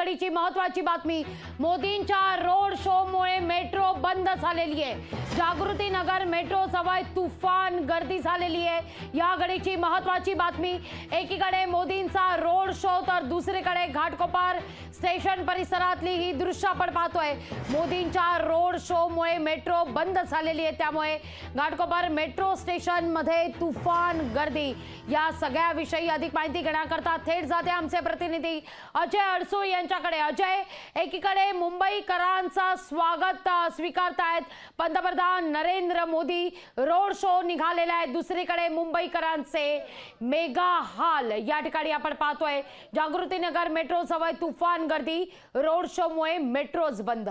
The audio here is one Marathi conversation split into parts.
घडीची महत्त्वाची बातमी, मोदींच्या रोड शोमुळे मेट्रो बंद झालेली आहे। जागृती नगर मेट्रो जवळ तुफान गर्दी झालेली आहे। या घडीची महत्त्वाची बातमी, एकीकडे मोदींचा रोड शो तर दुसरीकडे घाटकोपर स्टेशन परिसरातली ही दृश्य आपण पाहतोय। मोदींच्या रोड शोमुळे मेट्रो बंद झालेली आहे, त्यामुळे घाटकोपर मेट्रो स्टेशन मध्ये तुफान गर्दी। या सगळ्या विषयी अधिक माहिती घेण्याकरता थेट जाते आमचे प्रतिनिधी अजय अडसूळ यांच्याकडे। अजय, एकीकडे मुंबईकरांचा स्वागत स्वीकारतायत पंतप्रधान नरेंद्र मोदी, रोड शो निघालेला आहे, दुसरीकडे मुंबईकरांचे मेगा हाल या ठिकाणी आपण पाहतोय। जागृती नगर मेट्रो जवळ तुफान गर्दी, रोड शोमुळे मेट्रोज बंद।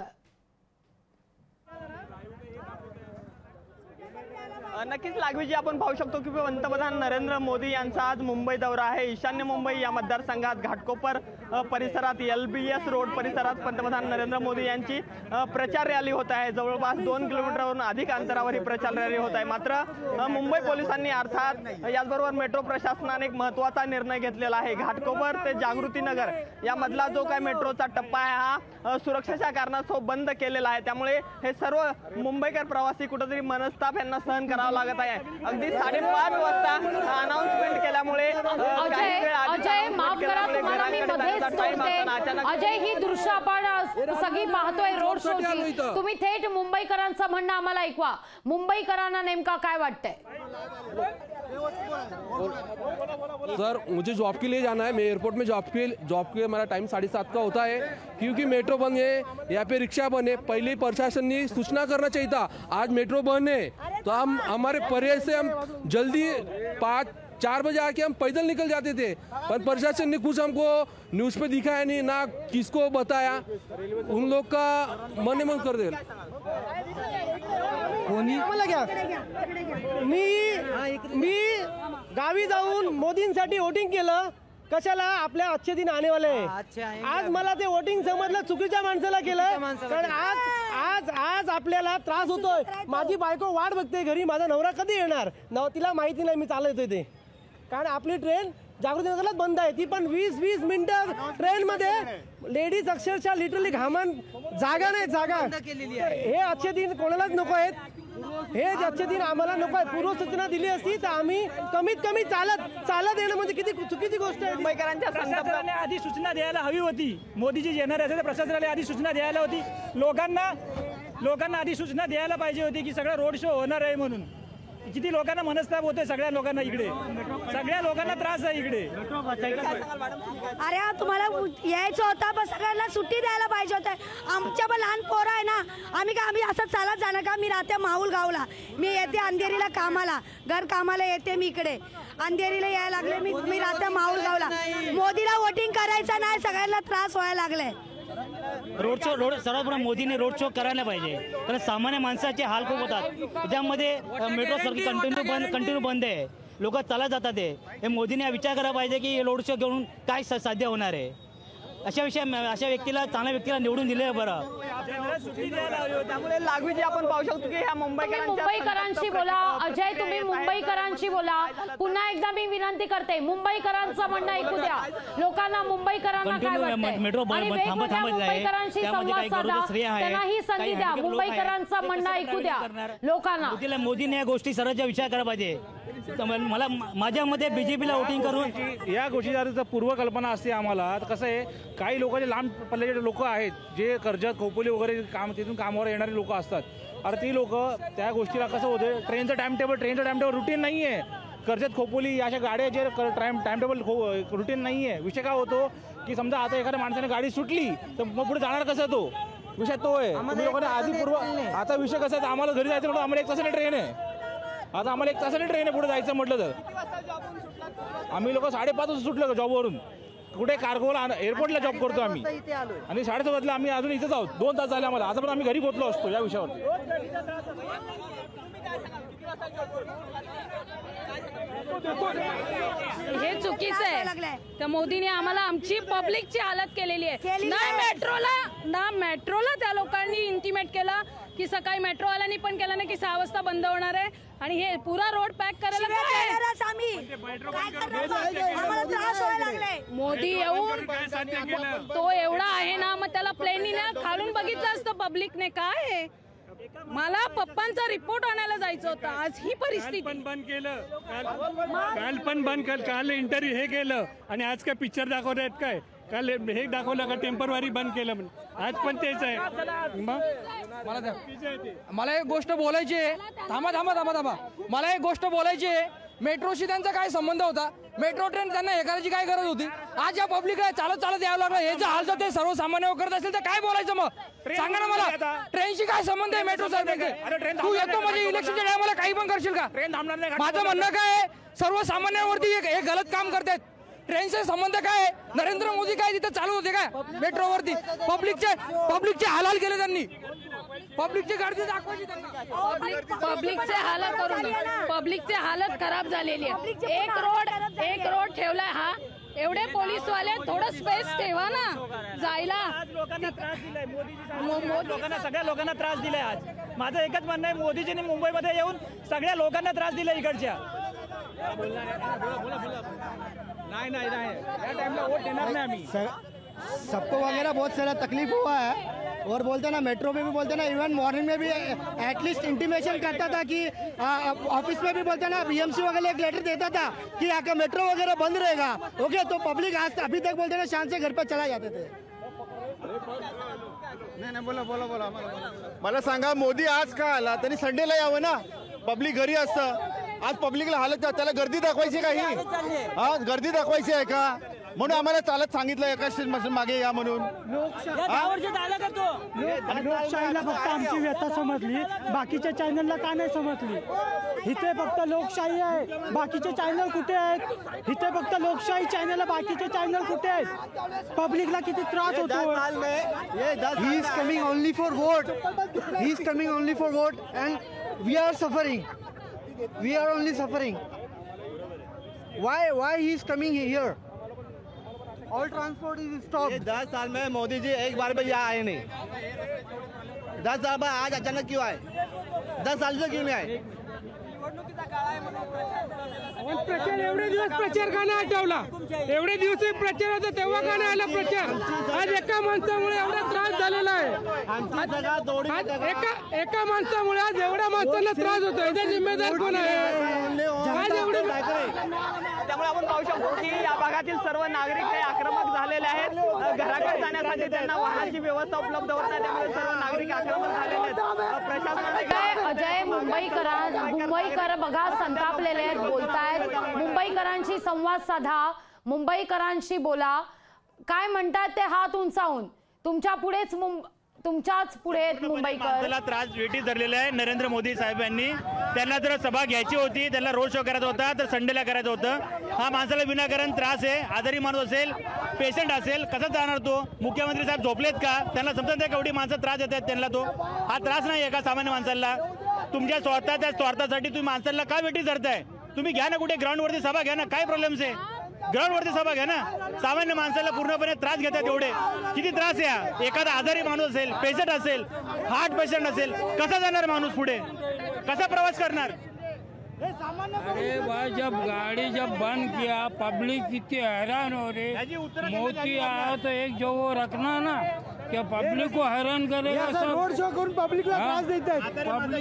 नक्कीच लागवीजी आपण पाहू शकतो की पंतप्रधान नरेंद्र मोदी यांचा आज मुंबई दौरा आहे। ईशान्य मुंबई या मतदारसंघात घाटकोपर परिसरात LBS रोड परिसरात पंतप्रधान नरेंद्र मोदी यांची प्रचार रॅली होत आहे। जवळपास 2 किलोमीटरवरून अधिक अंतरावर ही प्रचार रॅली होत आहे। मात्र मुंबई पोलिसांनी अर्थात याचबरोबर मेट्रो प्रशासनाने एक महत्त्वाचा निर्णय घेतलेला आहे। घाटकोपर ते जागृती नगर यामधला जो काही मेट्रोचा टप्पा आहे हा सुरक्षेच्या कारणास्तव बंद केलेला आहे। त्यामुळे हे सर्व मुंबईकर प्रवासी कुठेतरी मनस्ताप यांना सहन करावं लागत आहे। अगदी 5:30 वाजता अनाउन्समेंट केल्यामुळे अजय माफ करा तुम्हाला मी मध्येच तोडते। अजय, ही दृश्य आपण सगळी पाहतोय रोड शोची, तुम्ही थेट मुंबईकरांचं म्हणणं आम्हाला ऐकवा। मुंबईकरांना नेमका काय वाटतंय? सर, मुझे जॉब के लिए जाना है, मैं एयरपोर्ट में जॉब के मेरा टाइम 7:30 का होता है, क्योंकि मेट्रो बंद है, यहाँ पे रिक्शा बंद है। पहले प्रशासन ने सूचना करना चाहिए था, आज मेट्रो बंद है तो हम हमारे परहेज से हम जल्दी 5-4 बजे आके हम पैदल निकल जाते थे, पर प्रशासन ने कुछ हमको न्यूज़ पे दिखाया नहीं, ना किसको बताया, उन लोग का मन ही मन कर दे। मी गावी जाऊन मोदींसाठी वोटिंग केलं। कशाला? आपल्या अच्छे दिन आने वाले आहे। आज मला ते वोटिंग समजलं चुकीच्या माणसाला केलं, कारण आज आपल्याला त्रास होतोय। माझी बायको वाट बघते घरी, माझा नवरा कधी येणार, तिला माहिती नाही मी चालत येते, कारण आपली ट्रेन जागृती नगरलाच बंद आहे, ती पण 20-20 मिनिटं ट्रेन मध्ये लेडीज अक्षरशः लिटरली घामान जागा नाही, जागा। हे अच्छे दिन कोणालाच नको आहेत, हे अच्छे दिन आम्हाला नको आहे। पूर्व सूचना दिली असती तर आम्ही कमीत कमी चालत येणं म्हणजे किती चुकीची गोष्ट आहे। प्रशासनाने आधी सूचना द्यायला हवी होती, मोदीजी येणार असेल तर प्रशासनाने आधी सूचना द्यायला होती, लोकांना आधी सूचना द्यायला पाहिजे होती की सगळा रोड शो होणार आहे म्हणून। किती लोकांना मनस्ताप होते, सगळ्या लोकांना इकडे, सगळ्या लोकांना त्रास आहे इकडे। अरे तुम्हाला यायचं होतं पण सगळ्यांना सुट्टी द्यायला पाहिजे होतं। आमच्या पण लहान पोरं आहे ना, आम्ही असं चालत जाणार का? मी राहते माहुल गावला, मी येते अंधेरीला कामाला, घर कामाला येते मी इकडे अंधेरीला यायला लागले, मी राहते माहुल गावला। मोदीला वोटिंग करायचं नाही, सगळ्यांना त्रास व्हायला लागले। रोड सर्वप्रथम मोदीने रोड शो करायला पाहिजे, कारण सामान्य माणसाचे हाल खूप होतात। त्यामध्ये मेट्रो सारखी कंटिन्यू बंद आहे, लोक चालत जातात। हे मोदीने विचार करायला पाहिजे की रोड शो घेऊन काय साध्य होणार आहे। अशा व्यक्तीला, चांगल्या व्यक्तीला निवडून दिले बरं। त्यामुळे लागवीजी आपण पाहू शकतो की ह्या मुंबईकरांशी बोला। अजय, तुम्ही मुंबईकरांशी बोला। पुन्हा एकदा मी विनंती करते, मुंबईकरांचं म्हणणं ऐकू द्या, लोकांना मुंबईकरांना काय वाटतंय, मुंबईकरांशी संवाद साधा, त्यांनाही संधी द्या, मुंबईकरांचं म्हणणं ऐकू द्या लोकांना। मोदीने या गोष्टी सर्वांचा विचार करायला पाहिजे। मला माझ्या मते बीजेपीला वोटिंग करून या गोष्टीची पूर्वकल्पना असते आम्हाला। कसं आहे, काही लोक जे लांब पल्ल्याचे लोक आहेत, जे कर्जत खोपोली वगैरे तिथून कामावर येणारे लोक असतात, अरे ती लोक त्या गोष्टीला कसं होतं, ट्रेनचं टाइम टेबल रुटीन नाही आहे। कर्जत खोपोली अशा गाड्या जे टाइम टेबल रुटीन नाही आहे। विषय काय होतो की समजा आता एखाद्या माणसाने गाडी सुटली तर मग पुढे जाणार कसं, तो विषय तो आहे। तुम्ही लोकांना आधी आता विषय कसा आहे, आम्हाला घरी जायचं म्हटलं आम्हाला 1 तासाने ट्रेन आहे, आता आम्हाला 1 तासाने ट्रेन आहे पुढे जायचं म्हटलं तर। आम्ही लोक 5:30 वाजता सुटलो जॉबवरून, कुठे कार्गोला एअरपोर्टला जॉब करतो आम्ही, आणि 7:30 आम्ही अजून इथेच आहोत, 2 तास झाले आम्हाला, आता पण आम्ही घरी पोहोचलो असतो या विषयावर। हे चुकीचं आहे, तर मोदीने आम्हाला आमची पब्लिकची हालत केलेली आहे। ना मेट्रोला त्या लोकांनी इंटिमेट केलं की सकाळी मेट्रोवाल्यांनी पण केलं ना की 6 वाजता बंद होणार आहे, आणि हे पुरा रोड पॅक करायला मोदी येऊन तो एवढा आहे त्याला प्लेनीने खालून बघितलं असतं पब्लिकने. काय आहे, मला पप्पांचा रिपोर्ट आणायला जायचं होतं. आज ही परिस्थिती. बंद केलं काल पण बंद केलं, काल इंटरव्ह्यू हे केलं आणि आज काय पिक्चर दाखवत आहेत काय? काल हे दाखवलं का टेम्परवारी बंद केलं म्हणून, आज पण तेच आहे. मला एक गोष्ट बोलायची आहे. थांबा थांबा थांबा थांबा मला एक गोष्ट बोलायची आहे. मेट्रोशी त्यांचा काय संबंध होता? मेट्रो ट्रेन त्यांना हे करायची काय गरज होती? आज या पब्लिकला चालत चालत यावं लागलं. हे जे हाल ते सर्वसामान्य करत असेल तर काय बोलायचं मग? सांगा ना मला, ट्रेनशी काय संबंध आहे मेट्रो साहेब? तू येतो म्हणजे इलेक्शनच्या टायमाला काही पण करशील का? माझं म्हणणं काय आहे, सर्वसामान्यांवरती हे गलत काम करतात. ट्रेनचे संबंध काय? नरेंद्र मोदी काय तिथे चालू होते काय मेट्रोवरती? पब्लिकचे हाल केले त्यांनी. पब्लिकची गर्दी दाखवायची त्यांनी. पब्लिकचे हालत खराब झालेली आहे. एक रोड ठेवलाय. हा एवढे पोलीसवाले, थोडं स्पेस ठेवा ना जायला. लोकांना, सगळ्या लोकांना त्रास दिलाय. आज माझं एकच म्हणणं आहे, मोदीजींनी मुंबईमध्ये येऊन सगळ्या लोकांना त्रास दिला इकडच्या. नहीं या टाइम वोट देना नहीं हमें. सबको वगैरह बहुत सारा तकलीफ हुआ है और बोलते ना मेट्रो में भी बोलते ना, इवन मॉर्निंग में भी एटलीस्ट इंटीमेशन करता था कि ऑफिस में भी बोलते ना बीएमसी वगैरह एक लेटर देता था कि यहाँ का मेट्रो वगैरह बंद रहेगा. ओके, तो पब्लिक आज अभी तक बोलते ना शान से घर पर चला जाते थे. नाही बोला मला सांगा, मोदी आज का आला? त्यांनी संडेला यावं ना, पब्लिक घरी असतं. आज पब्लिकला हालत, त्याला गर्दी दाखवायची का? ही हा गर्दी दाखवायची आहे का? म्हणून आम्हाला चालत सांगितलं एका स्टेशन मागे या म्हणून. लोकशाहीला फक्त आमची व्यथा समजली, बाकीच्या चॅनलला का नाही समजली? इथे फक्त लोकशाही आहे, बाकीचे चॅनल कुठे आहेत? इथे फक्त लोकशाही चॅनल, बाकीचे चॅनल कुठे आहेत? पब्लिकला किती त्रास होतो. He is coming only for vote. He is coming only for vote and we are suffering. We are only suffering. Why he is coming here? All transport is stopped. 10 साल में मोदी जी एक बार भी यहाँ आए नहीं. 10 साल बाद आज अचानक क्यों आए? 10 साल से क्यों नहीं आए? प्रचार एवढे दिवस प्रचार का नाही आठवला? एवढे दिवस प्रचार होता तेव्हा का नाही आला प्रचार? आज एका माणसामुळे एवढा त्रास झालेला आहे. एका माणसामुळे आज एवढ्या माणसांना त्रास होतो. याचा जिम्मेदार कोण आहे? आज एवढे त्यामुळे आपण पाहू शकतो की या भागातील सर्व नागरिक हे आक्रमक झालेले आहेत. घराकडे जाण्यासाठी त्यांना वाहनाची व्यवस्था उपलब्ध होत नाही, त्यामुळे सर्व नागरिक आक्रमक झालेले आहेत. प्रशासन अजय, मुंबईकर बघा संतापलेले आहेत, बोलतायत. मुंबईकरांशी संवाद साधा, मुंबईकरांशी बोला. काय म्हणतात ते हात उंचावून? तुमच्याच पुढे मुंबईकर. त्रास वेटीस धरलेला आहे. नरेंद्र मोदी साहेब यांनी त्यांना जर सभा घ्यायची होती, त्यांना रोड शो करायचा होता, तर संडेला करायचं होतं. हा माणसाला विनाकारण त्रास आहे. आजारी माणूस असेल, पेशंट असेल, कसा जाणार तो? मुख्यमंत्री साहेब झोपलेत का? त्यांना समजत नाही केवढी माणसं त्रास देतात त्यांना. तो हा त्रास नाही एका सामान्य माणसाला. तुमच्या त्या स्वार्थासाठी तुम्ही माणसाला का वेटीस धरताय? तुम्ही घ्या ना कुठे ग्राउंडवरती सभा घ्या ना, काय प्रॉब्लेम्स आहे? ग्राउंडवरती सभा घ्या ना. सामान्य माणसाला पूर्णपणे त्रास घेतात. एवढे किती त्रास आहे? एखादा आजारी माणूस असेल, पेशंट असेल, हार्ट पेशंट असेल, कसा जाणार माणूस पुढे? कसा प्रवास करणार? अरे भाई, जब गाड़ी बंद किया, पब्लिक कितनी हैरान हो रही. मोदी आया तो एक जो वो रखना ना, क्या पब्लिक को हैरान करेगा. रोड शो करून पब्लिकला त्रास देतात.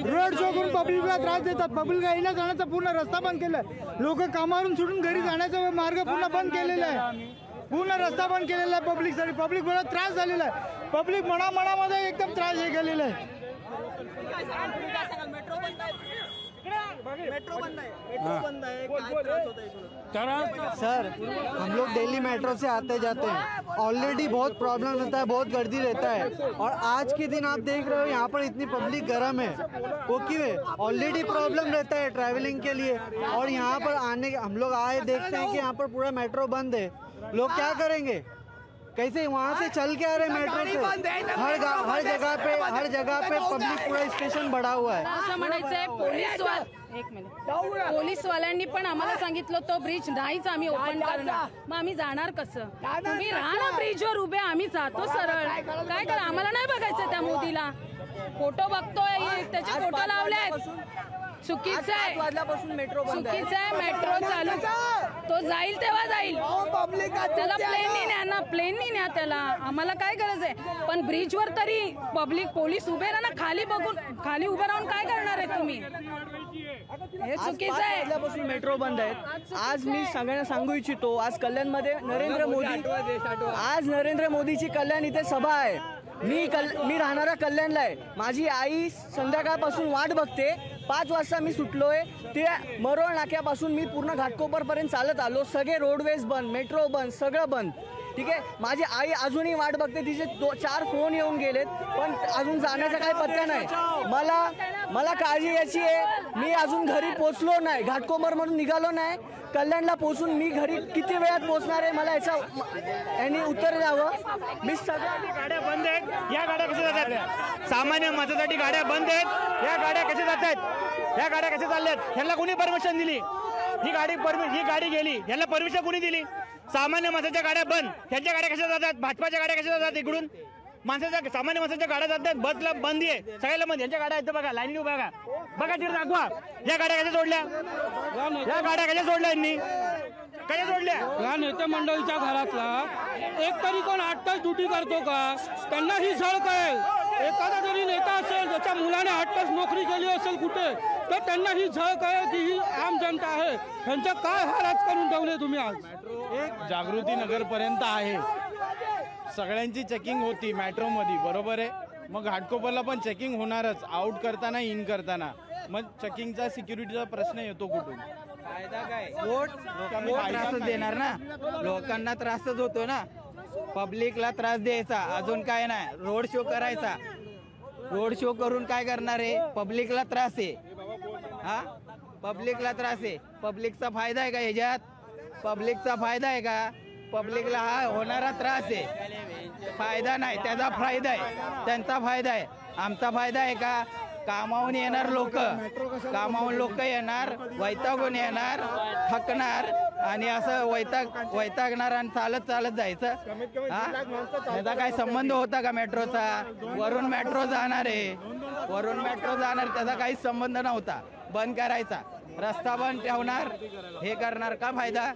रोड शो करून पब्लिकला त्रास देतात. पब्लिकला येण्या जाण्याचा पूर्ण रस्ता बंद केलाय. लोक कामावरून सुटून घरी जाण्याचा मार्ग पूर्ण बंद केलेला आहे. पूर्ण रस्ता बंद केलेला आहे पब्लिकसाठी. पब्लिक बड़ा त्रास झालेला आहे. पब्लिक मनामध्ये एकदम त्रास हे गेलेला आहे. मेट्रो बंद है, सर, हम लोग दिल्ली मेट्रो से आते जाते हैं. ऑलरेडी बहुत प्रॉब्लम रहता है, बहुत गर्दी रहता है. और आज के दिन आप देख रहे हो यहाँ पर इतनी पब्लिक गर्म है. वो क्यों है? ऑलरेडी प्रॉब्लम रहता है ट्रैवलिंग के लिए. और यहाँ पर हम लोग आए, देखते हैं कि यहाँ पर पूरा मेट्रो बंद है. लोग क्या करेंगे? कैसे वहाँ से चल के आ रहे मेट्रो से? हर जगह पे पब्लिक पूरा स्टेशन भरा हुआ है. असं म्हणायचंय, पोलीसवाल्यांनी पण आम्हाला सांगितलं तो ब्रिज नाहीच आम्ही ओपन करणार. मग आम्ही जाणार कसं? तुम्ही राहा ना ब्रिजवर उभे, आम्ही जातो सरळ. काय करा, आम्हाला नाही बघायचं त्या मोदीला. फोटो बघतोय, त्याचे फोटो लावलेत. चुकीचं आहे. वाजल्यापासून मेट्रो बंद आहे. चुकीचं आहे. मेट्रो चालू तो जाईल तेव्हा जाईल. त्याला प्लेननी न्या ना, प्लेननी न्या त्याला. आम्हाला काय गरज आहे. पण ब्रिजवर तरी पब्लिक पोलीस उभे राहा ना. खाली बघून खाली उभे राहून काय करणार आहे तुम्ही. हे चुकीचं आहे. वाजल्यापासून मेट्रो बंद आहेत. आज मी सगळ्यांना सांगू इच्छितो, आज कल्याणमध्ये नरेंद्र मोदीची कल्याण इथे सभा आहे. मी राहणारा कल्याणला आहे. माझी आई संध्याकाळपासून वाट बघते. 5 वाजता मी सुटलोय. ते मरोळ नाक्यापासून मी पूर्ण घाटकोपरपर्यंत चालत आलो. सगळे रोडवेज बंद, मेट्रो बंद, सगळं बंद. ठीक आहे. माझी आई अजूनही वाट बघते. तिचे 4 फोन येऊन गेलेत, पण अजून जाण्याचा काही पत्ता नाही. मला काळजी याची आहे. मी अजून घरी पोचलो नाही. घाटकोपर म्हणून निघालो नाही. कल्याणला पोचून मी घरी किती वेळात पोचणार आहे, मला यांनी उत्तर द्यावं. मी सगळ्या गाड्या बंद आहेत. या गाड्या कशा जातात. सामान्य माणसासाठी गाड्या बंद आहेत. या गाड्या कशा जात आहेत. या गाड्या कशा चालल्यात. ह्यांना कोणी परमिशन दिली. ही गाडी गेली. ह्यांना परमिशन कोणी दिली. सामान्य माणसाच्या गाड्या बंद. ह्यांच्या गाड्या कशा जातात. भाजपाच्या गाड्या कशा जातात. इकडून सामान्य माणसाच्या गाड्या जातात. बसला बंदी आहे. सगळ्याला बंद. यांच्या गाड्या आहेत बघा. लाईन बघा तिथे दाखवा. या गाड्या कशा सोडल्या. या गाड्या कशा सोडल्या यांनी. कशा सोडल्या. या नेते मंडळीच्या घरातला एक तरी कोण 8 तास ड्युटी करतो का. त्यांना ही झळ कळेल. एखादा जरी नेता असेल ज्याच्या मुलाने 8 तास नोकरी केली असेल कुठे, तर त्यांना ही झळ कळेल की ही आम जनता आहे. त्यांच्या काय हालत करून ठेवले तुम्ही. आज एक जागृती नगरपर्यंत आहे. सगळ्यांची चेकिंग होती मेट्रोमध्ये, बरोबर आहे. मग घाटकोपरला पण चेकिंग होणारच. आउट करताना इन करताना. मग चेकिंगचा सिक्युरिटीचा प्रश्न येतो कुठून. फायदा काय. वोट त्रासच देणार ना. लोकांना त्रासच होतो ना. पब्लिकला त्रास द्यायचा. अजून काय नाही. रोड शो करायचा. रोड शो करून काय करणार आहे. पब्लिकला त्रास आहे. हा पब्लिकला त्रास आहे. पब्लिकचा फायदा आहे का ह्याच्यात. पब्लिकचा फायदा आहे का. पब्लिकला हा होणारा त्रास आहे. फायदा नाही. त्याचा फायदा आहे. त्यांचा फायदा आहे. आमचा फायदा आहे का. कामावून येणार लोक. कामावून लोक येणार. वैतागून येणार. थकणार आणि असं वैतागणार आणि चालत जायचं. हा त्याचा काय संबंध होता का मेट्रोचा. वरून मेट्रो जाणार आहे. वरून मेट्रो जाणार. त्याचा काहीच संबंध नव्हता. बंद करायचा. रस्ता बंद ठेवणार. हे करणार का फायदा.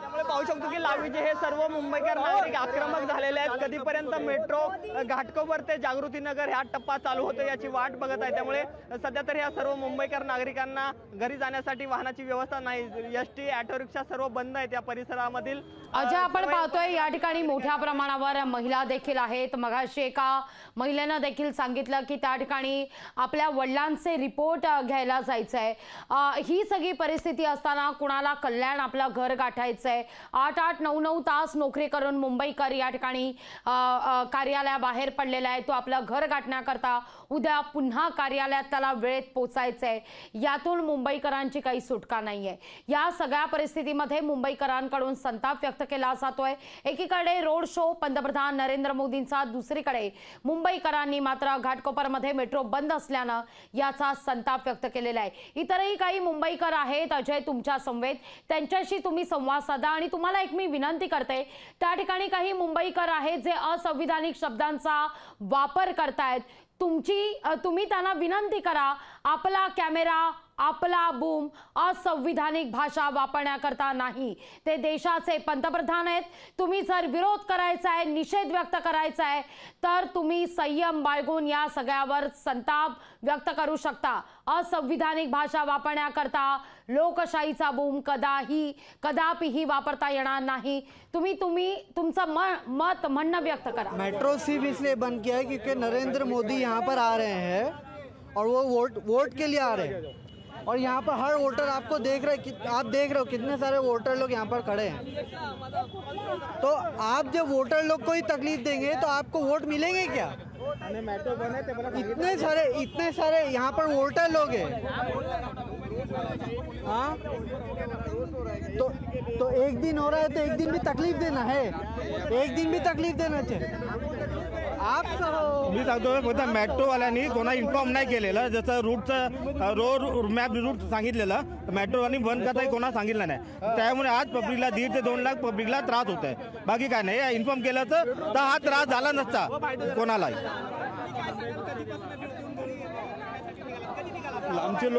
त्यामुळे पाहू शकतो की लावीचे हे सर्व मुंबईकर नागरिक आक्रमक झालेले आहेत. कधीपर्यंत मेट्रो घाटकोपर ते जागृतीनगर ह्या टप्पा चालू होतो याची वाट बघत आहे. त्यामुळे सध्या तर या सर्व मुंबईकर नागरिकांना घरी जाण्यासाठी वाहनाची व्यवस्था नाही. एसटी ऑटो रिक्षा सर्व बंद आहेत या परिसरामधील. अजय, आपण पाहतोय या ठिकाणी मोठ्या प्रमाणावर महिला देखील आहेत. मगाशी एका महिलेनं देखील सांगितलं की त्या ठिकाणी आपल्या वडिलांचे रिपोर्ट घ्यायला जायचंय. ही सगळी परिस्थिती असताना कुणाला कल्याण आपलं घर गाठायचंय. 8-8, 9-9 तास नोकरी करून मुंबईकर या ठिकाणी कार्यालयाबाहेर पडलेला आहे. तो आपलं घर गाठण्याकरता उद्या पुन्हा कार्यालयात त्याला वेळेत पोचायचंय. यातून मुंबईकरांची काही सुटका नाहीये. या सगळ्या परिस्थितीमध्ये मुंबईकरांकडून संताप व्यक्त केला जातोय. एकीकडे रोड शो पंतप्रधान नरेंद्र मोदींचा, दुसरीकडे मुंबईकरांनी मात्र घाटकोपरमध्ये मेट्रो बंद असल्यानं याचा संताप व्यक्त केलेला आहे. इतरही काही मुंबईकर आहेत अजय तुमच्या समवेत. त्यांच्याशी तुम्ही संवाद साधा. आणि तुम्हाला एक मी विनंती करते, त्या ठिकाणी काही मुंबईकर आहेत जे असंविधानिक शब्दांचा वापर करतायत. तुम्ही त्यांना विनंती करा, आपला कॅमेरा, आपला बूम असंविधानिक भाषा वापरण्याकरता नाही. ते देशाचे पंतप्रधान आहेत. तुम्ही जर विरोध करायचा आहे, निषेध व्यक्त करायचा आहे, तर तुम्ही संयम बाळगून या सगळ्यावर संताप व्यक्त करू शकता. असंविधानिक भाषा वापरण्याकरता लोकशाहीचा बूम कदापिही वापरता येणार नाही. तुम्ही तुमचं मत म्हणणं व्यक्त करा. मेट्रो सिर्फ इसलिए बंद किया है क्योंकि नरेंद्र मोदी यहाँ पर आ रहे हैं और वो वोट के लिए आ रहे हैं. और यहाँ पर हर वोटर आपको देख रहे हैं. आप देख रहे हो कितने सारे वोटर लोग यहाँ पर खड़े हैं. तो आप जब वोटर लोग को ही तकलीफ देंगे तो आपको वोट मिलेंगे क्या. इतने सारे यहाँ पर वोटर लोग हैं. हाँ तो एक दिन हो रहा है तो एक दिन भी तकलीफ देना है. एक दिन भी तकलीफ देना चाहिए. मी सांगतो मेट्रोवाल्यांनी कोणा इन्फॉर्म नाही केलेलं. जसं रूटचं मॅप रूट सांगितलेलं मेट्रोवाल्यांनी बंद करता कोणा सांगितलं नाही. त्यामुळे आज पब्लिकला 1.5 ते 2 लाख पब्लिकला त्रास होत आहे. बाकी काय नाही. इन्फॉर्म केलं तर हा त्रास झाला नसता कोणालाही. लांबचे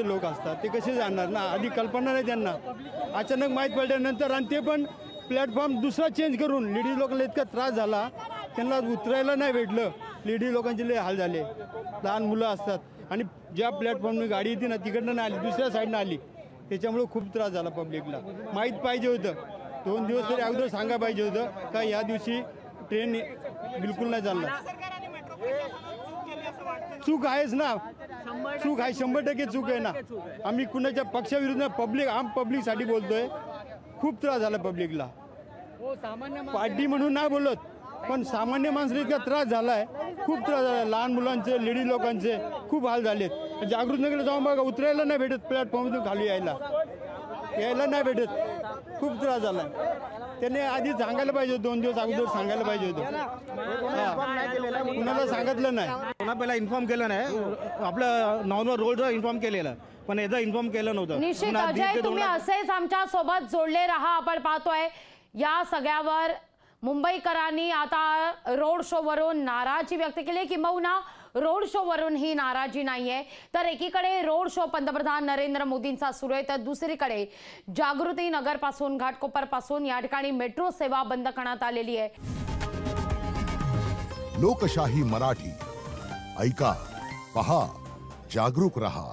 लोक असतात ते कसे जाणार ना, आधी कल्पना नाही त्यांना, अचानक माहीत पडल्यानंतर, आणि ते पण प्लॅटफॉर्म दुसरा चेंज करून. लेडीज लोकांना इतका त्रास झाला, त्यांना उतरायला नाही भेटलं. लेडीज लोकांचे लय हाल झाले. लहान मुलं असतात आणि ज्या प्लॅटफॉर्मने गाडी येते ना तिकडनं नाही आली, दुसऱ्या साईडनं आली. त्याच्यामुळे खूप त्रास झाला पब्लिकला. माहीत पाहिजे होतं, 2 दिवस तरी अगोदर सांगा पाहिजे होतं का या दिवशी ट्रेन बिलकुल नाही चालणार. चूक आहेच ना, चूक आहे, 100% चूक आहे ना. आम्ही कुणाच्या पक्षाविरुद्ध आम पब्लिकसाठी बोलतोय. खूप त्रास झाला पब्लिकला. पार्टी म्हणून नाही बोलत, पण सामान्य माणसाला इतका त्रास झालाय, खूप त्रास झाला. लहान मुलांचे, लेडीज लोकांचे खूप हाल झालेत. जागृत नगरला जाऊन बघा, उतरायला नाही भेटत, प्लॅटफॉर्ममधून खाली यायला नाही भेटत. खूप त्रास झाला. त्याने आधी सांगायला पाहिजे होतं, 2 दिवस अगोदर सांगायला पाहिजे होतं. कुणाला सांगितलं नाही, पुन्हा पहिला इन्फॉर्म केलं नाही. आपलं नॉर्मल रोडवर इन्फॉर्म केलेलं, पण याचा इन्फॉर्म केलं नव्हतं. निश्चित अजय, तुम्ही असेच आमच्या सोबत जोडले राहा. आपण पाहतोय या सगळ्यावर मुंबईकरांनी आता रोड शो वरून नाराजी व्यक्त केली, किंबहुना रोड शो वरून ही नाराजी नाहीये. तर एकीकडे रोड शो पंतप्रधान नरेंद्र मोदींचा सुरू आहे, तर दुसरीकडे जागृती नगर पासून घाटकोपर पासून या ठिकाणी मेट्रो सेवा बंद करण्यात आलेली आहे. लोकशाही मराठी ऐका, पहा, जागरूक रहा.